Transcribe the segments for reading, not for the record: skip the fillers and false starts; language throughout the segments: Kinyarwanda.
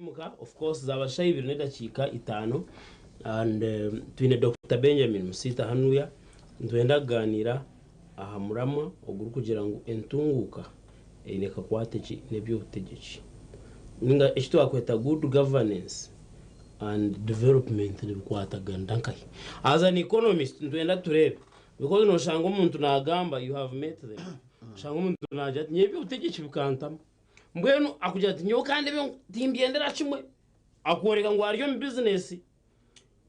Sisiimuka, of course zabashayi ibintu nedakika itano and twine Dr. Benjamin Musita hanuya ntwenda kuganira aha murama oguru kugira ngo entunguka ineka kwateki nebyo butegeki ninga ekito akweta good governance and development nibikwata gandankai as an economist ntwenda turebe because no shango umuntu nagamba you have met them shango umuntu najati nebyo butegeki bikantama mbwenu akuja ati nyo kandi timbyendera kimwe akoreka ngo ariyo business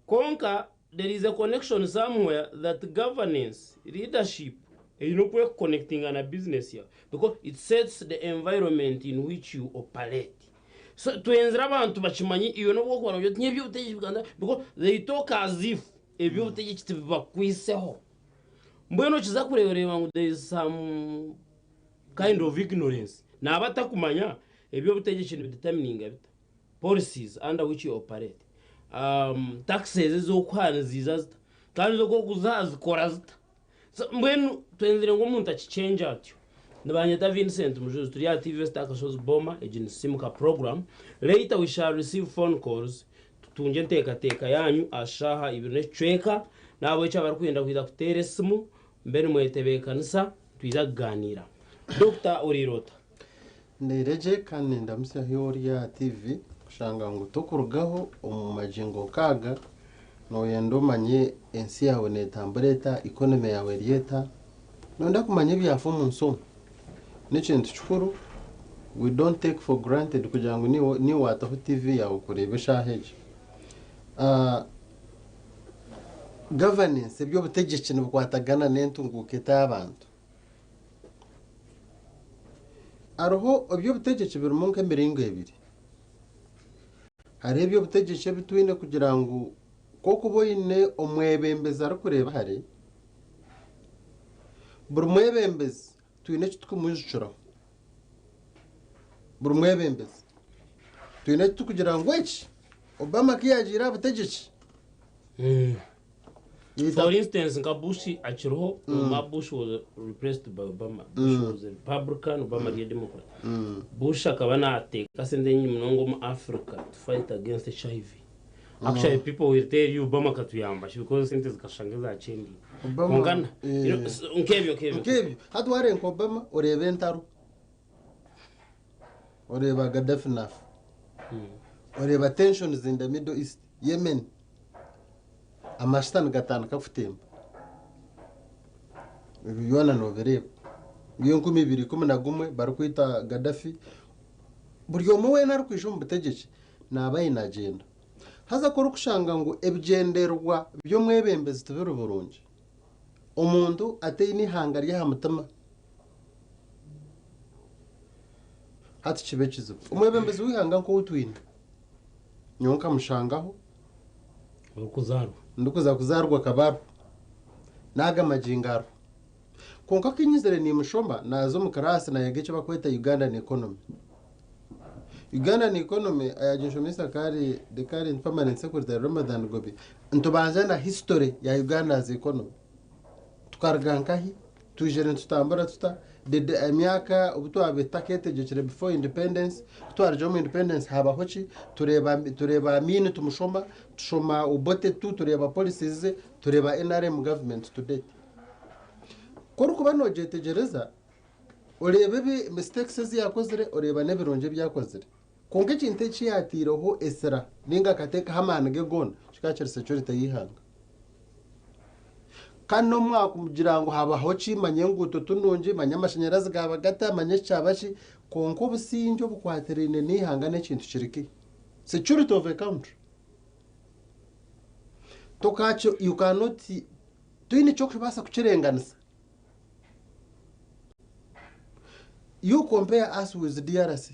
konka there is a connection somewhere that governance leadership connecting on a business here because it sets the environment in which you operate. So twenzira abantu bachimanyi iyo no bwo kwana byo nyebyo butegeki buganda because they talk as if ebyo butegeki tibakwiseho mbwenu kiza kurebereba ngo there is some kind of ignorance na abatakumanya ebyo butegeki determining abita policies under which you operate taxes zo kwanziza kandi zo kuzazikora zita mbwenu twenzire ngo umuntu acichange atyo Mujurizi Vincent Mujurizi turi at TV Star shows Boma agent Sisiimuka program. Later we shall receive phone calls tutunje nteka yanyu ashaha ibintu cweka nawe cyo barakwenda kwida kuteresimu mbere mwetebekanisa twiza kuganira Dr. Urirota Nereje kandi ndamusa hiyoria TV kushanga ngo tokurugaho umumajingo kaga no yendomanye ensi yawe netambureta economy yawe rieta nonda kumanye byafu munso n'ikintu cyukuru we don't take for granted kugira ngo ni wataho TV yawe kurebesha heje governance byo butegeki n'ubwatagana n'entunguke y'abantu aroho obyo butegeki birumunke miringo ebiri hari ebyo butegeki bitwine kugira ngo koko boyine omwebembeza arukureba hari burumwebembeza twine kitkumujura burumwebembeza twine tukugira ngo iki Obama kiyagira butegeki for instance Bush achiroho Bush was replaced by Obama. Bush was a Republican, Obama was a Democrat. Bush akabana ateka sende nyinongo mu Africa to fight against HIV. Actually people will tell you Obama katuyamba because sente zikashangaza achendi ongana nkebyo hatu ware nko Obama orebe ntaro oreba Gaddafi naf oreba tensions in the Middle East Yemen amashitani gatanu kafutemba yona no vereba ngiyo 2011 barakwita Gaddafi buryo muwe narukwisho mu butegeki nabaye na agenda haza ko rukushanga ngo ebyenderwa byo mwebembeze tubero burungi umuntu ateye ni hanga rya hamutama hati kibekizo umwebembeze wihanga ko utwina nyonka mushangaho ndukuza kuzarwa kabaru naga majingaro konka kinyizere ni mushomba nazo mukarasi na yagece bakweta Ugandan economy ayajinshomisha kari the current permanent secretary Ramadan Gobi ntubanza na history ya Uganda's economy tukargankahi tujere tutambara tuta de emyaka ubuto abetakete gicire before independence twarjo mu independence haba hoci tureba mini tumushomba tushoma ubote tureba policies tureba NRM government to date koro kuba nojetegereza urebe bi mistakes ziyakozere ureba nebironje byakozere konke kinte cyatiroho esera ninga kateka hamanage gone chikachere security yihanga kano mwakugira ngo haba hoci manyenguto tununje manyamashanyarazi gabagata manyechabashi konko businjo bukwaterene nihanga nekintu kiriki security of a country tokacho you cannot twine cyo kubasa kukirenganisa you compare us with DRC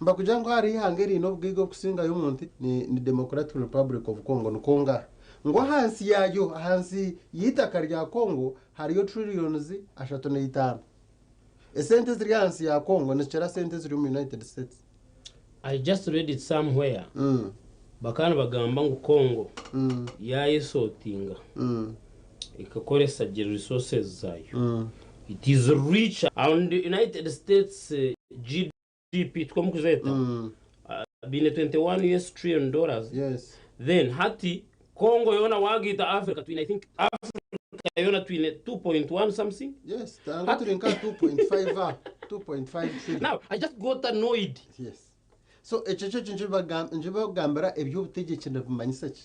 mbakugira ngo hari hangeri no bwigo kusinga y'umuntu ni Democratic Republic of Congo nukonga ngo hansi yayo hansi yitaka rya Congo hariyo trillions 3.5 esente ziri hansi ya Congo n'cyara sente ziri mu United States. I just read it somewhere bakana bagamba ngo Congo yayisotinga ikakoresa resources zayo it is rich and the United States GDP twamukuzeta bine 21 US trillion dollars. Yes. Then hati Congo yona wagita Africa twin, I think Africa yona twin 2.1 something. Yes, tanga tulinka 2.5 2.5 trillion. Now I just got annoyed. Yes. So echecho njiba gambara eby'obutegetsi nabumanyisa ki.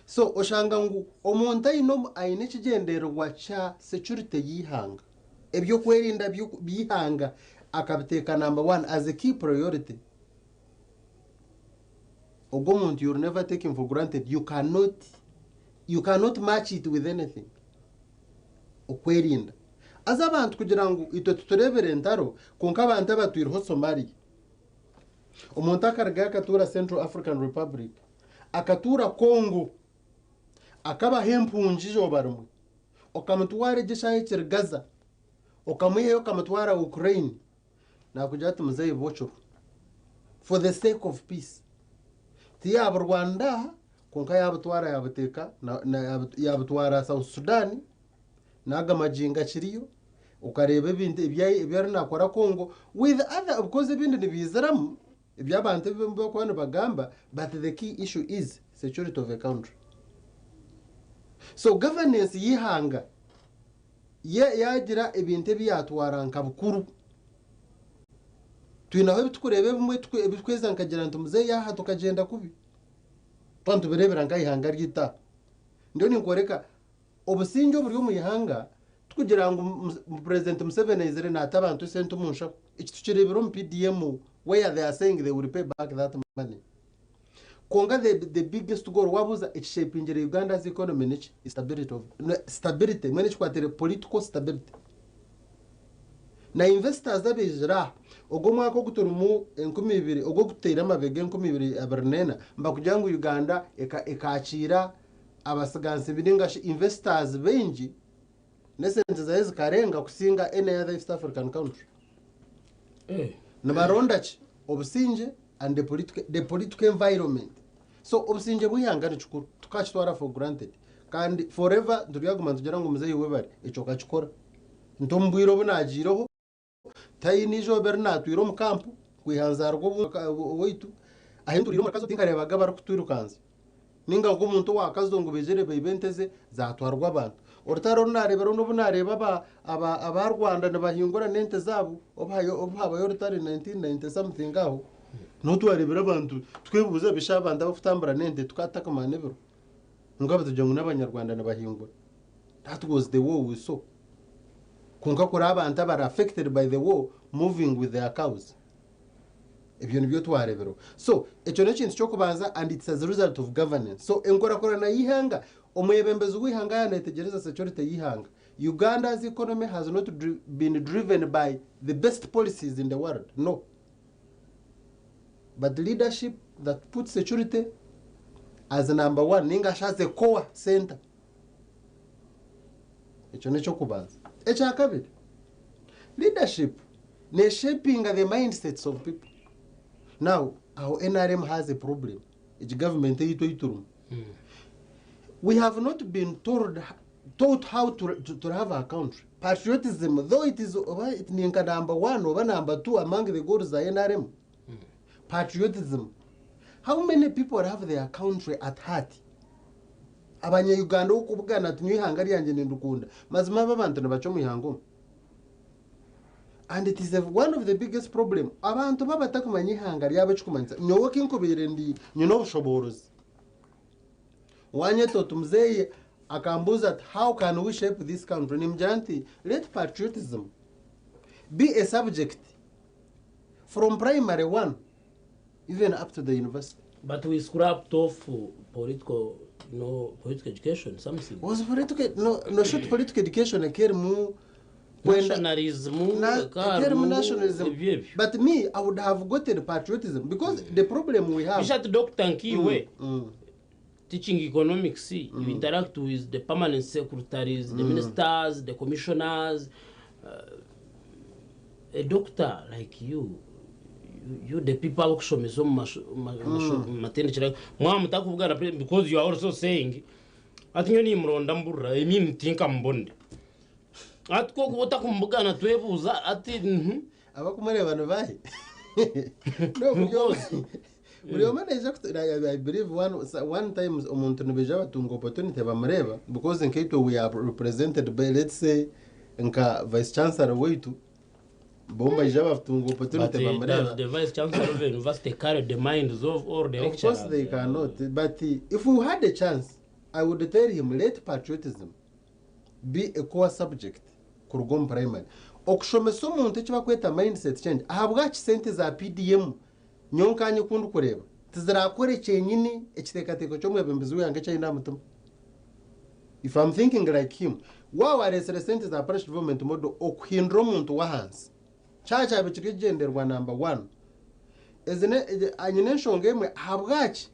So oshangangu omuntu ayine ekigendererwa kya security yihanga ebyokwerinda byihanga akabiteeka number 1 as a key priority. Ogwo muntu you're never taken for granted. You cannot match it with anything. Okwerinda as abantu kugira ngo ito tuturebere entaro konka abantu abatwiriho Somalia, omuntu akarga akatura Central African Republic, akatura Congo, akaba hempunji jo barumwe, okamutwara gishaye Gaza, okamuyeyo okamutwara Ukraine, na kujata muzeye bocho for the sake of peace. Tiya Rwanda konka yabutwara yabuteka yabutwara South Sudan naga majinga kiriyo ukareba ibindi ibyari nakora Congo with other, because ibindi nibizaramu ibyabantu bimbo kwana bagamba, but the key issue is security of a country. So governance yihanga yagira ibintu byatwara nkabukuru twinaho bitukurebe bimwe tweza nkagira ntumuze yaha tukagenda kubi pantu birebera nkayihanga ryita ndio ninkoreka obusinjo buri mu yihanga kugira ngo President Museveni izere natabantu sento munsha iki tukirebera mu PDM where they are saying they will pay back that money. Konga the biggest goal wabuza shaping Uganda's economy nichi stability mane kwatere political stability na investors zabijira ogo mwako guturumu 2000 ogo gutera amabege 2024 mbakugira ngo Uganda ekakira abasigansi biringa investors benji nesente zaezi karenga kusinga any other East African country. Nabaronda ki obusinje and the political environment. So obusinje buyangana chukuru tukachitwara for granted kandi forever nduriyaguma tugira ngo muzeyi webare echo kachikora ntombwiro bunagiroho tayinijo bernatwiro mu camp kwihanza rwo woitu ahinduriro makazo tinkarebaga barakutwirukanza ninga ngo umuntu wakazongo bezere bebenteze zatwarwa abantu orutaro narebero n'ubunareba aba Rwanda nabahingura nente zabo obhabayo orutari 1990 something aho notwarebera abantu twebuza bishabanda bafutambura nente tukataka manebero ngabo tujangu n'abanyarwanda nabahingura. That was the war we saw. Kunga kuri abantu abara affected by the war moving with their cows. Ibyo nibyo twarebero. So echo nekintu cyo kubanza, and it's as a result of governance. So enkora korana yihanga omuyebembezo wihanga yanetegereza security yihanga. Uganda's economy has not been driven by the best policies in the world. No. But leadership that puts security as number 1 ninga as a core center. Echo necho kubanza. Echa kabiri. Leadership ne shaping the mindsets of people. Now, our NRM has a problem. It's government we have not been taught how to have a country. Patriotism, though it is number 1 or number 2 among the goals of NRM. Patriotism. How many people have their country at heart? Abanya Uganda ukubugana tunihangari yanje ndukunda. Mazima babantu nabacho muhango. And it is one of the biggest problem. Abantu babatakumanya ihangari yabachukumanza. Nyowoke nkobere ndi nyinobushobozi. Wanye totumzeye akambuza how can we shape this country? Nimjanti, let patriotism be a subject from primary 1 even up to the university. But we scrapped off political education, something. Was political no short political education mu nationalism, nationalism. But me, I would have gotten patriotism because the problem we have. Bishop Dr. Nkiwe teaching economics, you interact with the permanent secretaries, the ministers, the commissioners. A doctor like you the people who show me so much because you are also saying at you ni mronda mbura I mean tinka mbonde at ko kuota kumbugana twebuza ati abakumare bano bahe No, I believe one time umuntu nibeja batunga opportunity bamureba because nkaito we are represented by, let's say, nka vice chancellor wetu bomba ija batunga opportunity bamureba. The vice chancellor of the university carry the minds of all the lecturers. Of course they cannot, but if we had a chance, I would tell him, let patriotism be a core subject kurugom primary. Okushomesa omuntu ekibakweta mindset change ahabwa kisente za PDM nyonkanye kundu kureba tizirakore kyenyini ekiteekateko ky'omwebembezi wange kyayina mutima. If I'm thinking like him, wawaresere sente za parish development model okuhindura omuntu wahansi kyakyabe kigenderwa number 1 ezine anyine enshonga emwe ahabwaki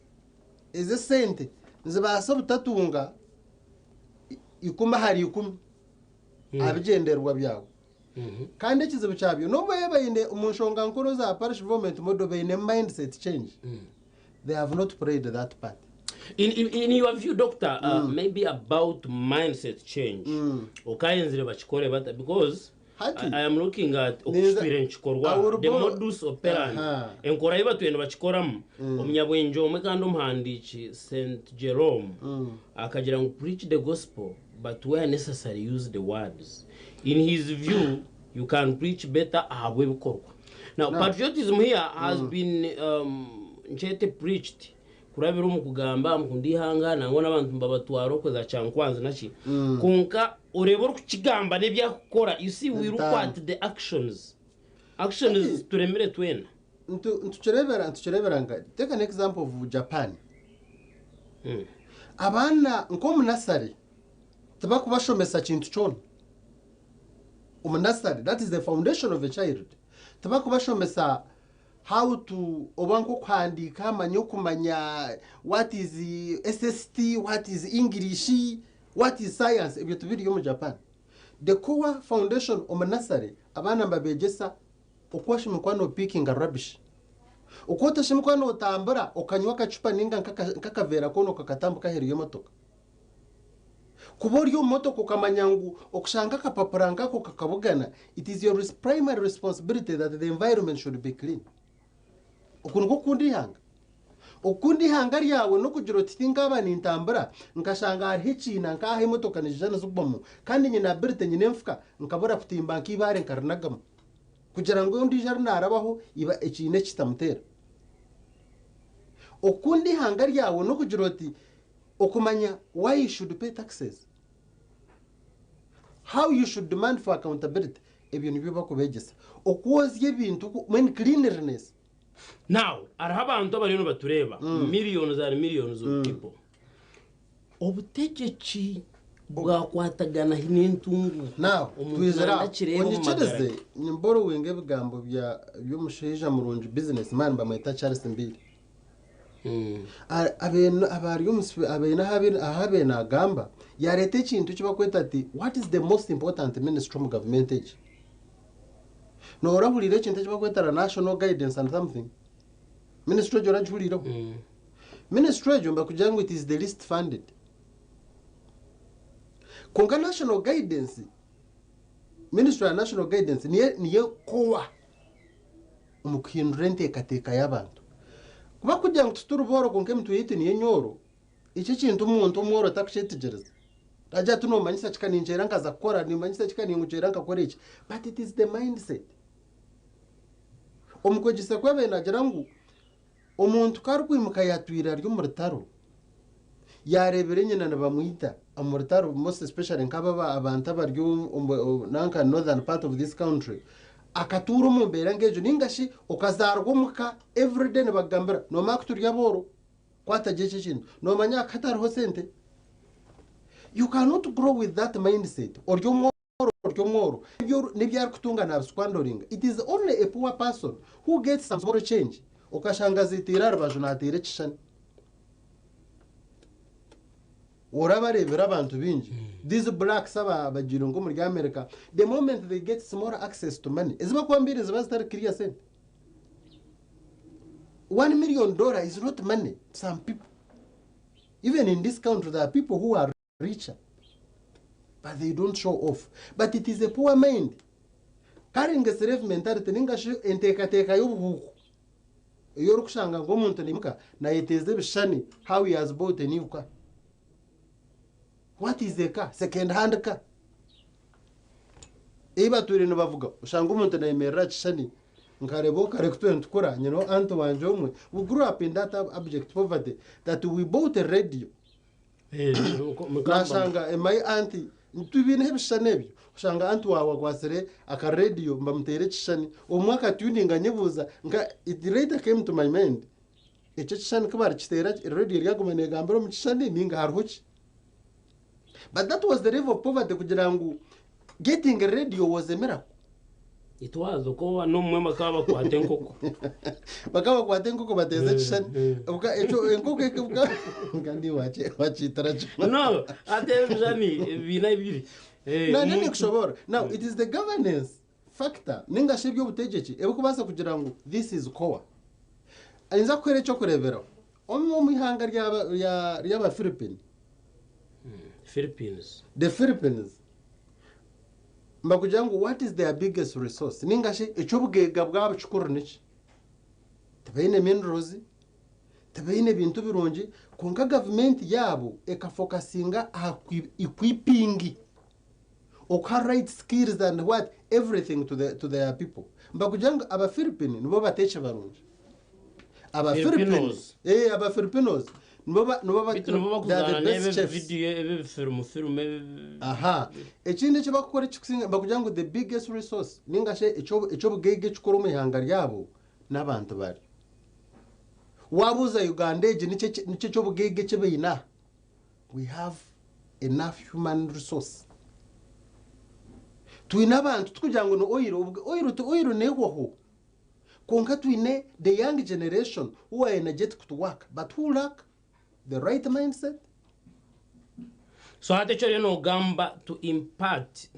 eze sente nzibaasa butatunga ikuma hari ikumi abigenderwa byawe. Kandi ekizibu kyabyo nobo yebayinde omunshonga nkuru za parish development model bayine mindset change. They have not played that part. In your view, Doctor, maybe about mindset change. Okayenzire bachikore bata because I am looking at experience korwa the modus operandi enkora iba twene bachikoramu omunyabwenjo omwe kandi omuhandiiki St Jerome akagira ngo preach the gospel but where necessary use the words. In his view, you can preach better ahabwe bikorwa. Now patriotism here has been preached kurabira mu kugamba mukundi hanga nangona abantu mbabatwaro kweza cyankwanza naki kunka urebora kukigamba nebyakora. You see, we look at the actions turemere twena ntukirebera nga take an example of Japan. Abana nkomunasari tabakubashomesa kintu cyona umunasari, that is the foundation of a child. Tabakubashomesa how to obanko kwandika manyo kumanya what is SST, what is English, what is science. Ebyo tubiri yo mu Japan. The core foundation omunasari abana mbabegesa okwashimukwana picking rubbish. Ukota shimukwana otambura okanywa kacupa ninga nkakavera kono kakatambuka heriyo motoka. Kuboryo motoka kamanyangu okushanga kapapuranga ko kakabugana. It is your primary responsibility that the environment should be clean. Okunuko ukundi hanga ryawe no kugira oti ngaba nintambura nkashanga ari hicina nkahe motoka nijana zubamo kandi nyina birte nyine mfuka nkabura kutimba nkibare nkarnagama kugira ngo undi jarna arabaho iba ekine kitamutera. Okundi hanga ryawe no kugira oti okumanya why you should pay taxes, how you should demand for accountability. Ebyo nibyo bakubegesa okuwoza ebintu when cleanliness. Now, arabantu abarino batureba millions and millions of people. Obutegeki bwakwatagana hinentungu. Now, twizera onyichereze nyimboro wenge bigambo by'omusheja murungi businessman bamwita Charles Mbili. Abena agamba yarete ekintu kibakweta ati what is the most important ministry mu government age. No orahulira ekintu kibakweta national guidance and something. Ministry jo rajuliro. Ministry jo mbakugira ngo it is the least funded. Konga national guidance, ministry ya national guidance niye kowa umukhindura enteekateeka y'abantu. Kuba kugira ngo tuturuboro konke mtu yite niye nyoro iki kintu umuntu umworo takushetigereza ajya tunomanyisa kikaninjera nkaza gukora nimanyisa kikaninjera nkakora iki, but it is the mindset. Omukogisa kwabe nagira ngo omuntu karwimuka yatwira ryo mu rutaro yarebere nyina nabamwita amurutaro, most especially nk'aba abantu abaryo nanka northern part of this country akaturo mu mbera ngejo ningashi okazarwomuka everyday nebagambira no makuturi yaboro kwatageje kintu no manya kataro sente. You cannot grow with that mindset oryo mworo nebyar kutunga na squandering. It is only a poor person who gets some small change okashangaza itira rubajunatire kishani orabarebera abantu bingi. These blacks abagiro ngo muri America, the moment they get small access to money eziba kwambire ziba zitari clear sent. $1 million is not money to some people. Even in this country there are people who are richer but they don't show off. But it is a poor mind carrying a slave mentality ningasho enteekateeka y'obuhuku iyo rukushanga ngo umuntu nimuka na yeteze bishani how he has bought a new car. What is a car? Second hand car. Iba turino bavuga ushanga umuntu na yemera chishani nkarebo karekto ntukora anto wanje umwe. We grew up in that abject poverty that we bought a radio. Nashanga my auntie ntubine hebishane ebyo ushanga antu wawe kwasere aka radio mbamutere chishani omwaka tuninga nyebuza nga it later came to my mind echo chishani kabari chitera radio ryagumane gambero mu chishani ninga haruki. But that was the level of poverty kugira ngo getting a radio was a miracle. It was ko no mwe makaba kwate nkoko bakaba kwate nkoko bateze chishani uka echo enkoko ekuka ngandi wachitara no ate mjani bina biri nani kushobora. Now it is the governance factor ninga shibyo butegechi ebukubasa kugira ngo this is core ainza kwere cyo kurebera mu ihanga ry'aba Philippines. The Philippines mbakugira ngo what is their biggest resource ninga she ecobugega bwabo chukuru niki tabayine minerals tabayine bintu birungi konka government yabo ekafocusinga equipping oka right skills and what everything to their people. Mbakugira ngo aba Philippines nibo bateche barungi aba Filipinos aba Filipinos nibo video film aha ekindi cyo bakora cyukusinga mbakugira ngo the biggest resource ninga she eco bugege cyukuru mu ihanga ryabo n'abantu bari wabuza Uganda eje nice cyo bugege cyebeyina. We have enough human resource tuina abantu tukugira ngo no oil neho konka tuine the young generation who are energetic to work but who lack the right mindset. So hata chori no gamba to impart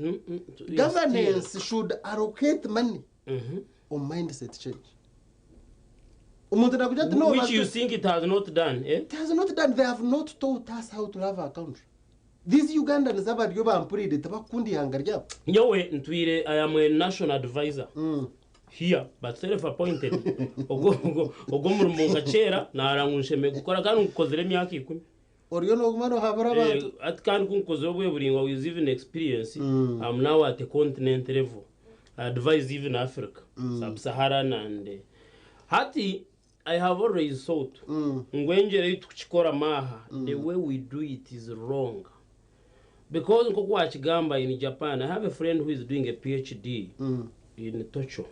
governance should allocate money on mindset change. Which you think it has not done, eh? It has not done. They have not taught us how to love our country. These Ugandans have a job and put it tabakundi hangarya. Yowe ntwire I am a national advisor. Here but self-appointed ogo murmunga chera na arangunsheme gukora kandi ukozere myaka 10 oriyo no gumano habara abantu at kandi kunkoze obwe buringwa with even experience. I'm now at a continent level. I advise even Africa, sub-Saharan and hati I have always thought ngwenjere tukikora maha the way we do it is wrong. Because nkoko achigamba in Japan, I have a friend who is doing a PhD in Tokyo.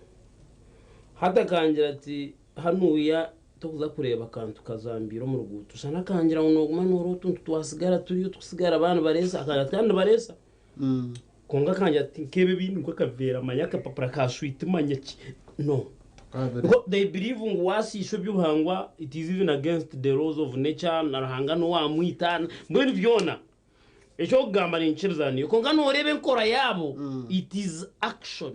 Hata kangira ati hanuya tukuza kureba kantu kazambiro mu rugutu sana kangira ngo gumana urutuntu twasigara turiyo tusigara abantu baresa kandi baresa konga kangira ati kebe bintu ngo kavera amanyaka papara ka sweet manyaki no. They believe ngo wasisho byuhangwa it is even against the laws of nature narahanga no wamwitana mbere byona ejo gamba ni nchirizani konga no rebe nkora yabo it is action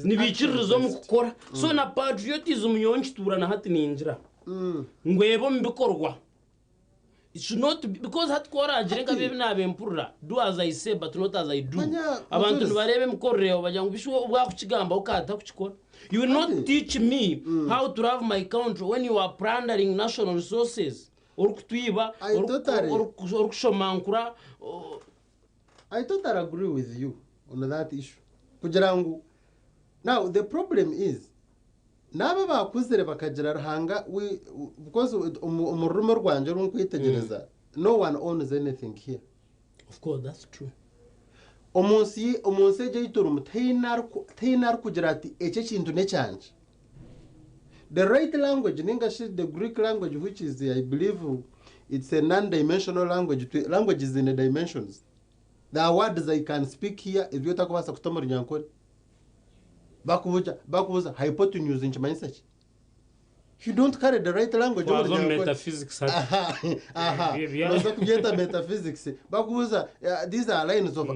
nibichirizo mukukora so na patriotism yonchitura na hati ninjira ngwebo mbikorwa. It should not be, because hat kora ajirenga bebe na bempurra do as I say but not as I do. Abantu barebe mkorreo bajya ngubisho ubwa kukigamba ukata kukikora. You will not teach me how to love my country when you are plundering national resources or kutwiba or kushomankura. I totally agree with you on that issue kugira ngo. Now the problem is naba bakuzere bakagira rahanga because umurumo rwanje runkwitegereza no one owns anything here. Of course that's true. Omunsi je yitura mutainar kugira ati ece kintu ne cyanje. The right language ninga the Greek language which is I believe it's a non-dimensional language. Language is in the dimensions. The words I can speak here is yota kubasa kutomora nyankore. Bakubuza hypotenuse in mindset. You don't carry the right language. Metaphysics. Metaphysics. Bakubuza these are lines of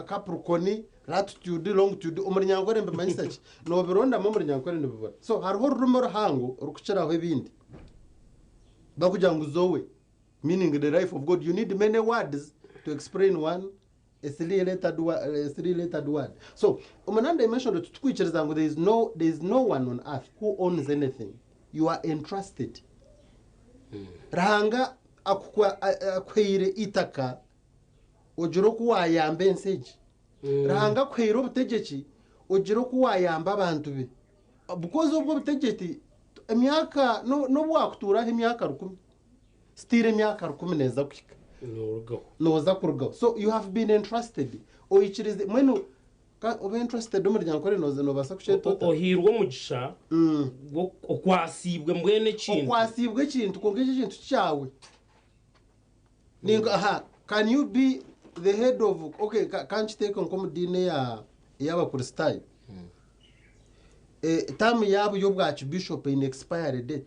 Capricorn, latitude, longitude. Umuryango rembe mindset. No bironda mumuryango rembe bibora. So hariho rumor hango rukuchira webindi. Bakujangu zowe, meaning the life of God. You need many words to explain one. A three-lettered word. So, umananda mentioned that there is no one on earth who owns anything. you are entrusted rahanga akwire itaka ujiro kuwayamba enseji rahanga kwire obutegeki ujiro kuwayamba abantu be because obwo butegeki emyaka no bwakutura emyaka 10 stire emyaka 10 neza kwika noza kurugaho so you have been entrusted oyichirize mwenu obe interested umuryango kore noze no basa kuchetota ohirwo mugisha okwasibwe mbwene kintu okwasibwe kintu kongeje kintu cyawe ninga aha can you be the head of okay can't you take on come dine ya bakuristayo tamu yabo yo bwacu bishop in expired date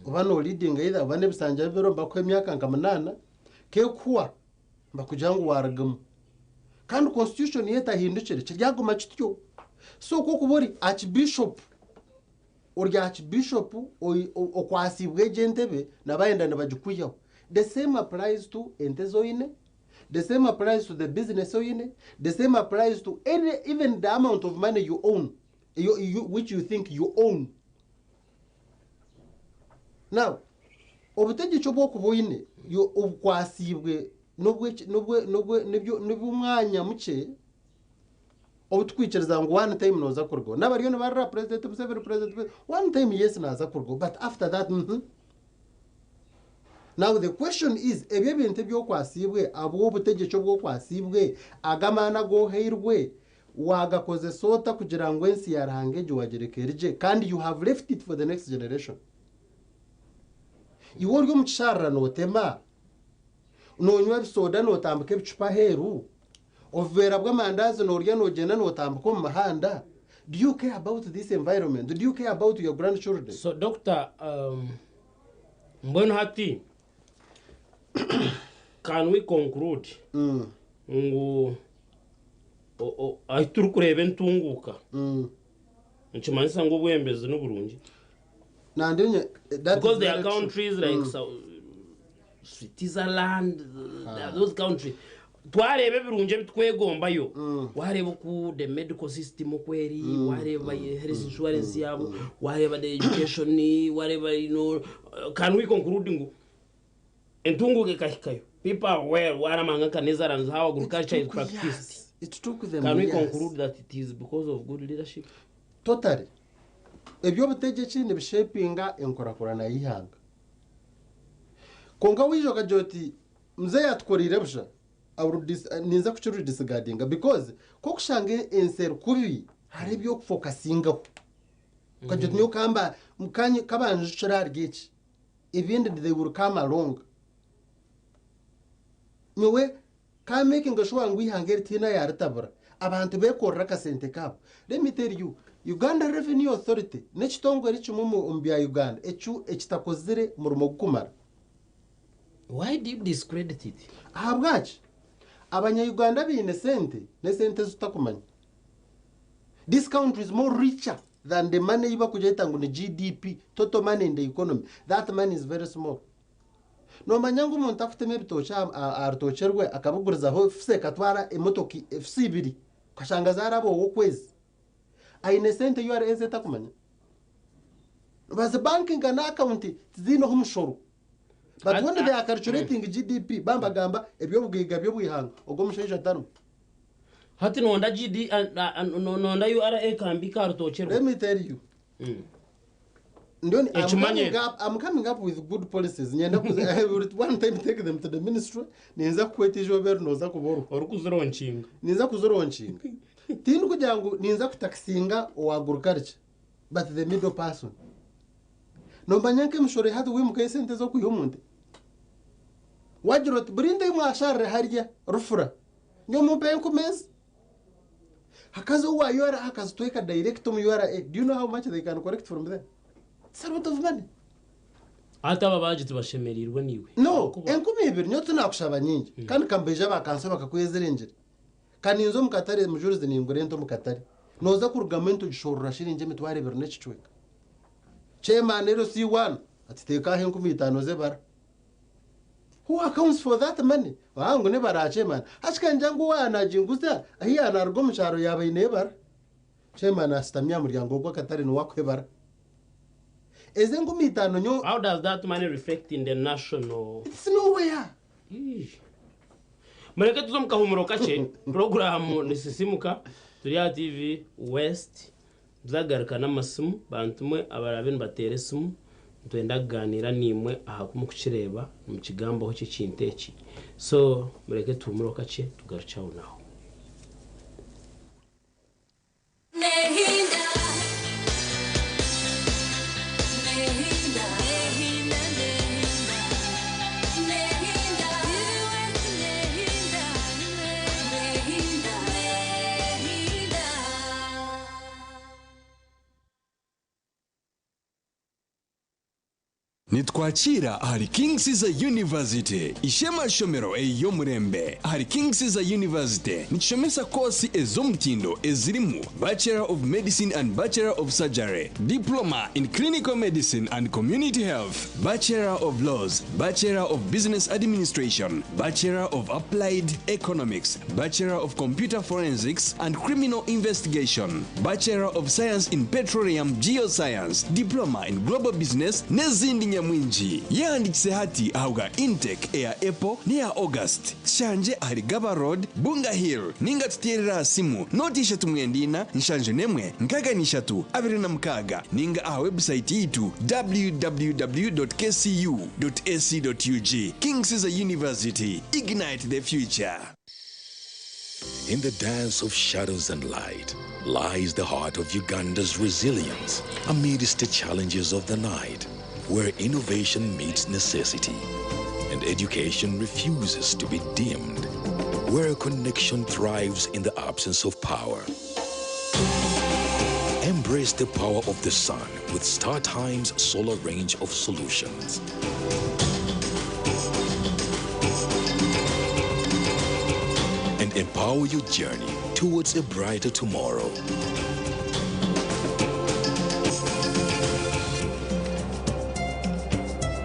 ubano leading either bane bisanja bero bakwe myaka nkamunana ke kuwa bakujangu waragamu kandi constitution yeta hindukire cyaguma kityo so ko kubori archbishop urya archbishop okwasibwe gentebe nabayenda nabajikuyaho the same applies to entezoine the same applies to the business oine the same applies to even the amount of money you own which you think you own now obutegeko bwo kuboine yo okwasibwe nibyo mwanya muke obutwikiriza ngo one time noza kurgo nabariyo barra president Museveni president one time yes naza kurgo but after that now the question is ebyo bintu byo kwasibwe abo obutegeko bwo kwasibwe agamana go heirwe wagakoze sota kugira ngo ensi yarangeje wagerekereje kandi you have left it for the next generation iwo ryo mucharra notema nonywa bisoda notambuka bicupa heru overa bw'amandazi norya nogenda notambuka mu mahanda. Do you care about this environment? Do you care about your grandchildren? So doctor mbona hati can we conclude ngo ahituru kureba entunguka nchimanisa ngo bwembeze n'Uburundi nandinye because there are countries like Switzerland those countries twarebe birunje bitwegombayo wareba ku the medical system kweri wareba health insurance yabo wareba the education wareba can we conclude ngo entunguke kahikayo people are well waramanga kaneza and how agriculture is practiced. It took them can we years. conclude that it is because of good leadership? Totally. Ebyo butegeki ne bishapinga enkorakorana yihanga konga wijoka joti mzee yatkorire busha ninza kuchuru disregardinga because ko kushange enser kubi hari byo focusinga kajoti nyo kamba mukanye kabanje chirari gichi ibindi they will come along nyowe ka making sure ngo ihangere tina yaratabura abantu bekorra kasente kabo. Let me tell you, Uganda Revenue Authority nechitongo richimumu umbya Uganda ekitakozire murumo gukumara. Why did you discredit it? Ahabwachi abanya Uganda bine sente ne sente zitakumanya. This country is more richer than the money iba kujeta ngo ni GDP, total money in the economy. That money is very small. No manyangu umuntu afite mebitocha artocherwe akabuguriza ho fse katwara emotoki FC2 kashanga zarabo wokwezi aine sente URS etakumanya bas banking and account zino humshoro but when they are calculating GDP bamba gamba ebyo bwiga byo bwihanga ogo musheje atanu hati no nda GD no nda URA kambi kartocherwe. Let me tell you I'm coming up with good policies. I will one time take them to the ministry. Ninza kwetije ver noza kuboro. Orukuzironchinga. Ninza kuzironchinga. Tinu kujangu ninza kutaxinga o agriculture. But the middle person. No banyanke mshore hatu wimuka sente zo kuyomunde. Wajirot brinde mu ashare harya rufura. Nyomo pe kumez. Hakazo wa yora hakazo toeka direct mu yora. Do you know how much they can collect from there? It's a lot of money. Ata babaje tubashemerirwe niwe. No, enkumi ibiri nyo tunakushaba nyingi. Kandi kambeja bakansa bakakwezerengere. Kandi inzo mukatare mujurizi ningorento mukatare. Noza ku rugamento gishorura shirinje mitware ibiri necicweka. Chairman rero C1 atiteka he nkumi 5 ze bara. Who accounts for that money? Wangu ne bara chairman. Ashika njangu wana jinguza ahiya nargo mcharo yabaine bara. Chairman astamya muryango gwa katare no wakwebara. eze ngumi itano nyo. How does that money reflect in the national? It's nowhere. Mureke tuzomukahumuro kace program ni Sisiimuka turi ya TV West zagaruka n'amasimu bantumwe abarabin batere simu twenda kuganira nimwe aha kumukireba mu kigambo ho cy'ikinteki so mureke tumuro kace tugarucaho naho Nitwakira ahari King Caesar University ishema shomero eyo murembe ahari King Caesar University nichomesa kosi ezomutindo ezirimu Bachelor of Medicine and Bachelor of Surgery, Diploma in Clinical Medicine and Community Health, Bachelor of Laws, Bachelor of Business Administration, Bachelor of Applied Economics, Bachelor of Computer Forensics and Criminal Investigation, Bachelor of Science in Petroleum Geoscience, Diploma in Global Business nezindi mwinji yandikise hati ahuga intake ya April ni ya August shanje ahari Gaba Road Bunga Hill ninga tuterera simu noti ishatu mwendina nshanje nemwe nkaga nishatu abiri na mkaga ninga aha website yitu www.kcu.ac.ug. King Caesar University, ignite the future. In the dance of shadows and light lies the heart of Uganda's resilience amidst the challenges of the night, where innovation meets necessity and education refuses to be dimmed, where connection thrives in the absence of power. Embrace the power of the sun with StarTime's solar range of solutions. And empower your journey towards a brighter tomorrow.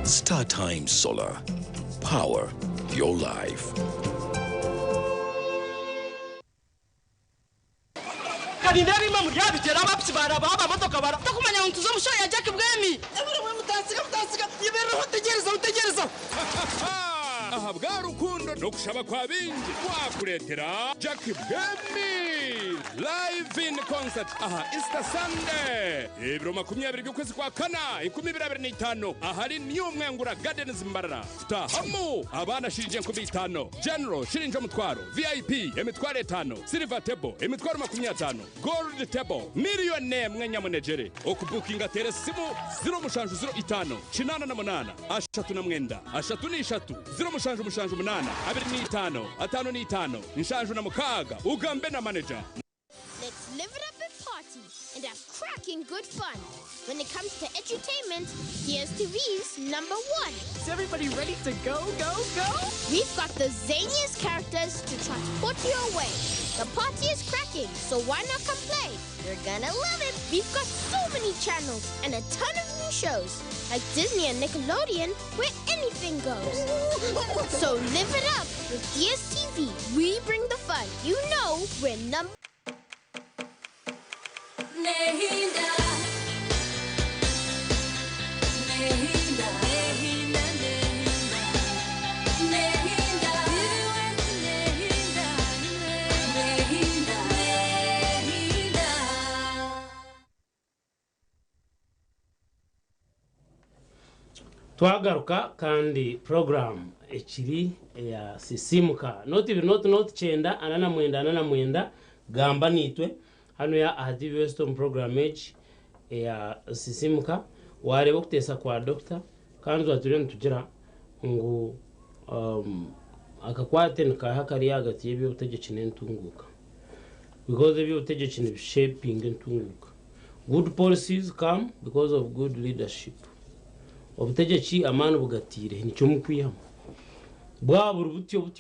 StarTime Solar. Power your life. Kadindari mamu yabitera abapsi baraba motoka bara takumanya untuzo mushoya Jack Bwemi. Ebere mutasiga yibere utegereza. Aha bwarukundo no kushaba kwa bingi wakuretera Jack Bwemi live in concert aha Easter Sunday Ebro 20 by'ukwezi kwa kana 2025 ahari niyo mwengura Gardens Mbarara tahamu abana shirije ku 5 General shirinje mutwaro VIP emitwaro 5 Silver Table emitwaro 50 Gold Table millionaire mwenyamunejere okubukinga tere simu 0 mushanju 05 chinana na monana ashatu na mwenda ashatu ni ishatu 0 mushanju 8 abiri ni 5 atano ni 5 nshanju na mukaga ugambe na manager. Let's live it up and party and have cracking good fun. When it comes to entertainment, DSTV's #1. Is everybody ready to go? We've got the zaniest characters to transport you away. The party is cracking, so why not come play? You're gonna love it. We've got so many channels and a ton of new shows, like Disney and Nickelodeon, where anything goes. So live it up with DSTV. We bring the fun. You know we're number. twagaruka kandi program ekiri ya Sisiimuka noti chenda anana mwenda gamba nitwe hano ya ahadi Western program age ya Sisiimuka wareba kutesa kwa doctor kandi waturiye tugira ngo akakwate nkahakari hagati y'ibyo utegeke n'entunguka because ibyo utegeke ni shaping entunguka. Good policies come because of good leadership. Obutegeki amana bugatire nicyo mukwiyamo bwabura butyo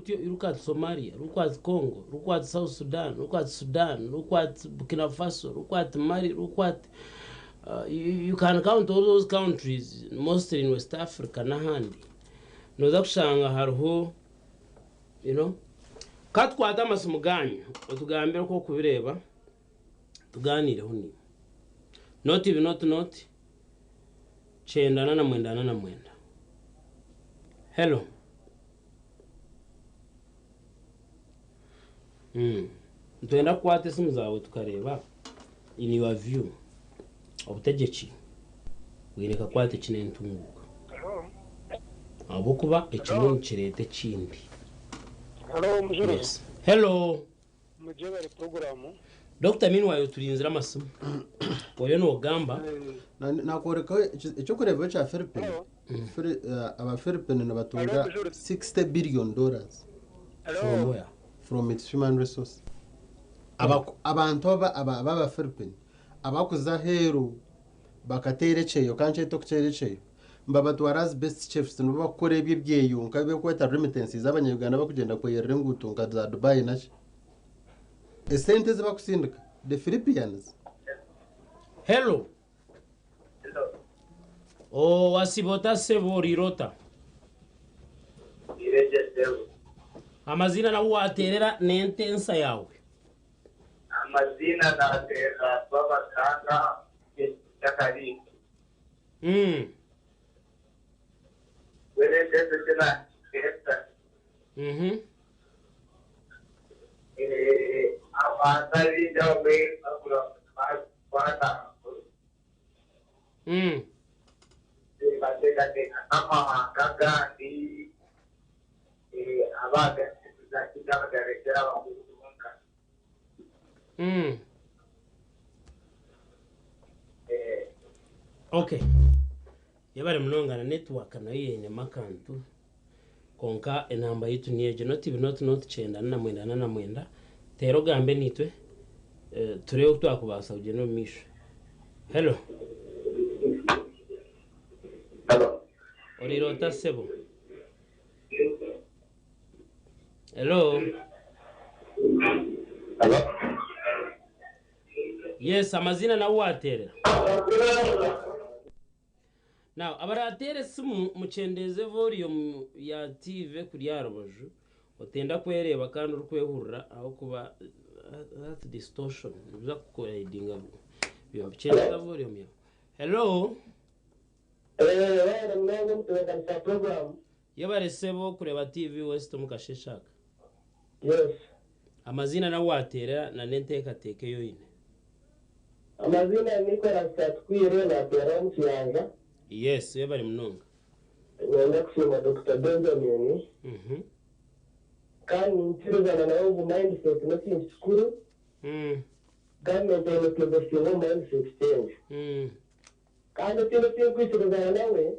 irukati Somalia rukati Congo rukati South Sudan rukati Sudan rukati Burkina Faso rukati Mali rukati you can count all those countries mostly in West Africa n'ahandi noza kushanga hariho katwata amasomo ganyu utugambira ko kubireba tuganireho ni not chendana na mwenda. Hello. Ntwenda kwate simu zawe tukareba in your view obutegeki wireka kwate kine ntunguka abo kuba ekimu kirete kindi. Hello, Mujurizi. Yes. Hello. Mujurizi programu. Dr. Minwayo tulinzira amasimu. Oyo no gamba. nakoreka icyo kureba cya Philippines. Aba Philippines nabatunga $60 billion. From where? From its human resource. Abantu aba Philippines abakuza hero bakaterecheyo kanche tokucherecheyo mbabatwarazi best chefs nubakore byebyeyo nkabe kweta remittances z'abanyarwanda bakugenda kweyerera ngutunga za Dubai nachi esente zibakusindika the Philippines. Hello. Oh, wasibota sebo rirota. Amazina na waterera nentensa yawe. Amazina na terra baba kanga takari. Wele tena esta. Abasari jawe akula bata. Batega ama kaga di abaga zakita garekera bakumunka. Okay. Yabare mnongana network nayo yenye makantu. Konka enamba yitu ni ejo not chenda na mwenda. Tero gambe nitwe. Tureo twakubasa ugeno misho. Hello. Hello. Orirota sebo. Hello. Hello. Yes, amazina na waterera. Now, abaratere simu muchendeze volume ya TV kuri yaroboju. Otenda kwereba kandi urukwehurira aho kuba that distortion. Biza kukoredinga. Biyo chendeza volume ya. Hello. Program. Yabare sebo kureba TV West mukasheshaka. Yes. Amazina na waterera na nenteka teke yoyine. Amazina niko rasatkwire na tera mchiyanga. Yes, yabare mnonga. Nenda kusema Dr. Benjamin. Kandi ntiruzana nawe mu mindset no kinshukuru. Government ene professional mindset change. Kandi tino kwituruzana nawe.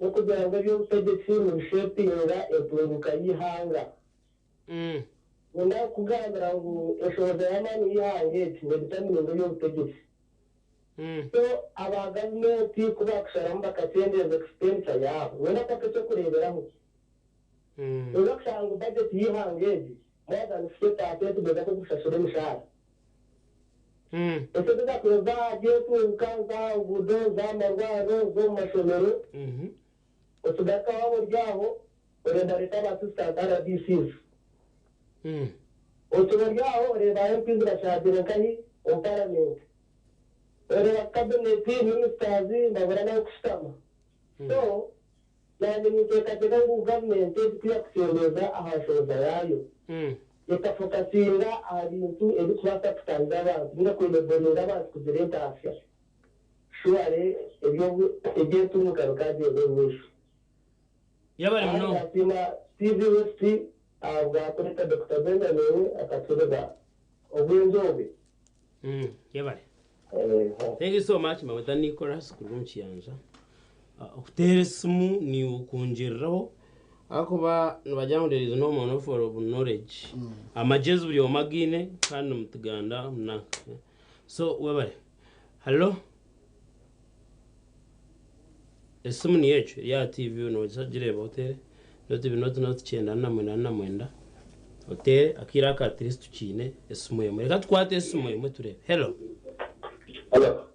No kugira ngo byo utegetse mu shapinga epuruka yihanga. Nenda kugambira ngo eshoza yamani yihange determine ngo yo utegetse. So aba government kuba kusharamba katendeza expenditure yabo wenda pakacho kureberaho uzakusanga budget yihangeje more than 50% beza ko gushashura imishara ese beza kuza je kukanza ubudo za marwaro zo mashomero utugaka wabo ryaho urenda leta basistant RDCs utubaryaho ureba MP zirashadira kahi parliament ureba cabinet ministers ndabura nayo kushitama so nandi nitekateka ngo government ikwiye kusemeza ahashoza yayo ikafokasinga abintu ebikubasa kutangira abantu ngakwelebolera abantu kugira entafya shuare ebyo tumuka kaje n'emisho yabare mno asima TV West abwa kureta Dr. Benjamin akaturega obwenzobe yabare. Thank you so much, Mama Nicholas Kurunchiyanja. Okuteresimu ni ukunjiraho akuba nabajyango there is no monopoly of knowledge. Amagezi buri omagine kandi mutuganda mnaka. So webare. Hello. Esimu ni yecho ya TV no sajireba hotel. Not chenda na mwenda. Hotel akira ka at least tukine esimu yemo. Reka twate esimu yemo turebe. Hello. Hello.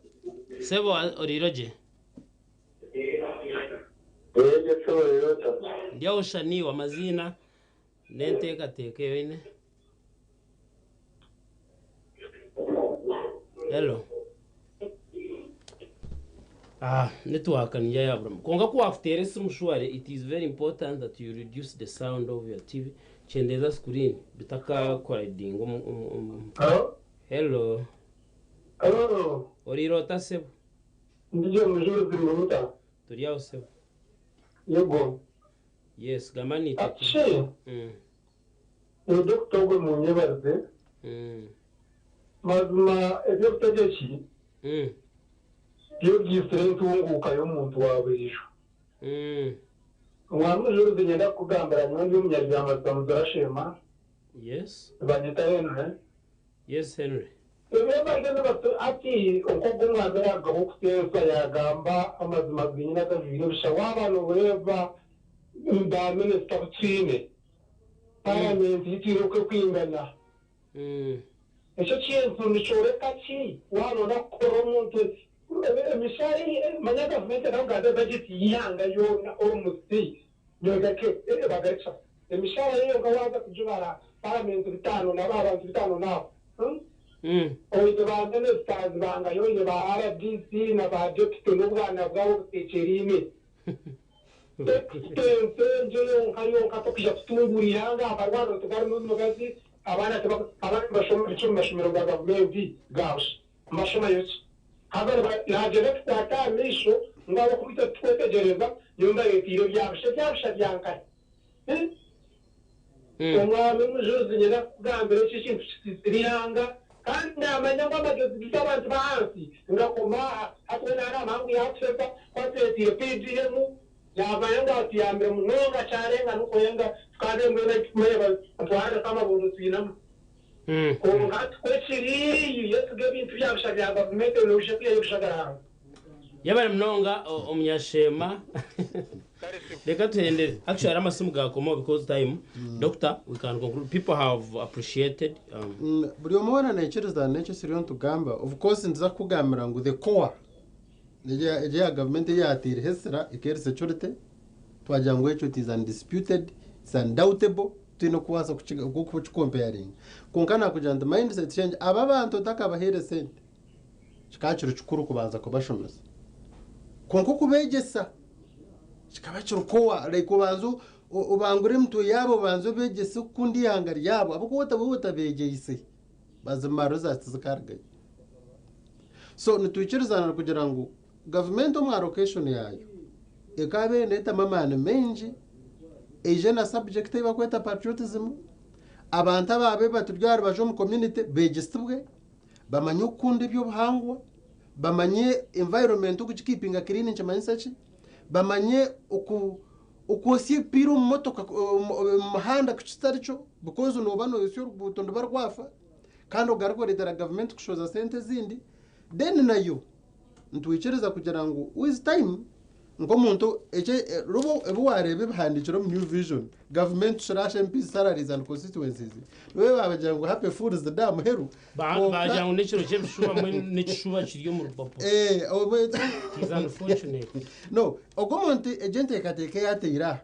Sebo oriroje. Ndia ushani wa mazina nenteka teke yoine. Hello. network and ya Abraham. Konga ku after mushware, it is very important that you reduce the sound of your TV. Chendeza screen bitaka correcting. Hello. Hello. Orirota sebo. Ndiye Mujurizi Vincent. Turiya sebo. Yego. Yes, gamani tete. Achi. Dr. Gwe munyebaze. Mazima ebyo kutegeki. Byo gisire ntunguka yo muntu wawe ejo. Mujurizi nyenda kugambira nyondi umunyarwanda Muzarashema. Yes. Banyita Henry. Yes, Henry. Ati uko umwana yagabo kuteza yagamba amazima bw'inyina kavire bishawabano weva nda minister butine parliament yitiruke kwingana icyo kintu nicoreka ki wabona ko umuntu emishari manya government ntabwo budget yihanga yo na almost nyogake bagaca emishari yo gawaza kujubara parliament bitano na babantu bitano nabo oyo ba ministers banga yoyo ba RDC na ba deputy n'ubwana bwabo butekerime nje nkayo katokija kutungurira nga abarwano tugari mu mugazi abana bashoma icumi mashomero ga government gaus mashoma yose habara yaje kwata misho ngabo kubita twetegereza yumba yetiro byabasha byankari umwami Mujurizi nyina kugambira iki kintu kirihanga kandi amanya ngo amagezi by'abantu bahansi ngakoma atwena ara mangu yatsepa kwatse PGM yabanya ngo ati yambere munonga cyarenga nuko yenga kandi mbere kumeba atwara kama buntu twinamo ko ngati kwechiri yetuge bintu byabasha bya government no bishakiye bishagara yabare mnonga umunyashema reka tuhendere actually amasimu gakomo because time doctor we can conclude people have appreciated buri umwana nechereza necho siriyo tugamba of course nza kugamira ngo the core ya government yatire hesera ikere security twagira ngo echo is undisputed it's undoubtable tino kuwasa ku comparing konkana kujanda mindset change aba bantu takabahere sente chikachiro chikuru kubanza kubashomeza konko kubegesa chikabachiro kowa like banzu ubangure mtu yabo banzu begese kundi hangari yabo abako begese bazimaro zatsikarga so nituichirizana kugira ngo government mu allocation yayo ekabe neta mamane menji ejena subject bakweta patriotism abantu ababe batubyara bajo mu community begesibwe bamanye ukundi byo buhangwa bamanye environment ukukipinga clean nchimanyisa chi bamanye ukusi piro motoka muhanda kuchitaricho because no bano yosyo butondo barwafa kandi ugariko leta government kushoza sente zindi then nayo ntwichereza kugira ngo with time ngo muntu eche rubo ebuwarebe bihandikiro mu new vision government slash MP salaries and constituencies wewe babagira ngo happy food is the dam heru bagira ngo nekiro cyebishuba mwe nekishuba kiriyo mu rupapo is unfortunate no ogomonte agente kateke yateira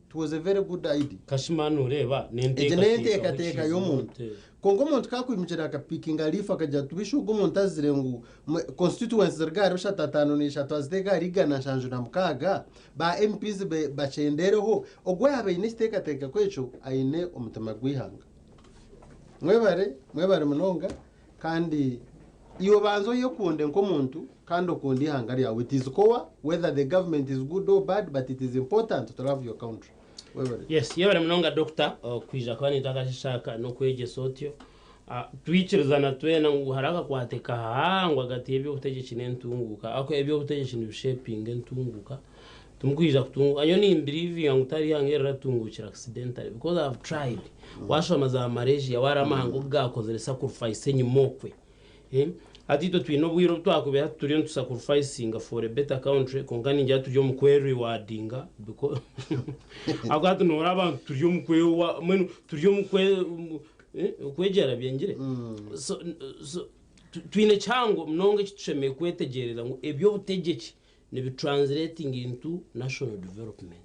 it was a very good idea kashimano ureba nente kateka yo muntu kongo muntu kakwimjira kapikinga alifa kaja tubisho gomonta zirengu constituencies regard bishatatano ni shatwaziteka rigana shanju na mukaga ba MPs bachendereho ogwe abe inisteka teka kwecho aine omutama gwihanga mwebare munonga kandi iyo banzo yo kunde nko muntu kandi okundi hangari yawe it is core whether the government is good or bad but it is important to love your country. Yes, yabare munonga doctor kwija kwani takashaka no kweje sotyo twichirizana twena ngo haraka kwateka hangwa gati ebyo kutegeka nentunguka ako ebyo kutegeka ni shaping entunguka tumkwija kutungu ayo ni believe yangu tari yangera tungukira accidentally because I've tried washo amaza Malaysia waramahango gakoze sacrifice nyimokwe atito twino bwiro twakubera turiyo sacrificing for a better country kongani njya tujyo mukwe rewardinga because agatu nora abantu turiyo mukwe wa mwenu turiyo mukwe kwegera byengire so twine chango mnonge kitusheme kwetegereza ngo ebyo butegeki ne be translating into national development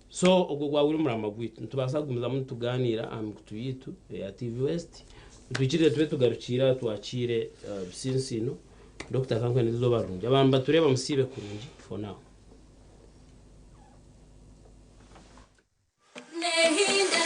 so ogwo gwawuri murama gwitu ntubasa gumiza mu tuganira kutuyitu ya TV West twikirire tube tugarukira twakire sinsino Dr. Kankwe nizo barungi abantu batureba musibe kurungi for now. Nehinda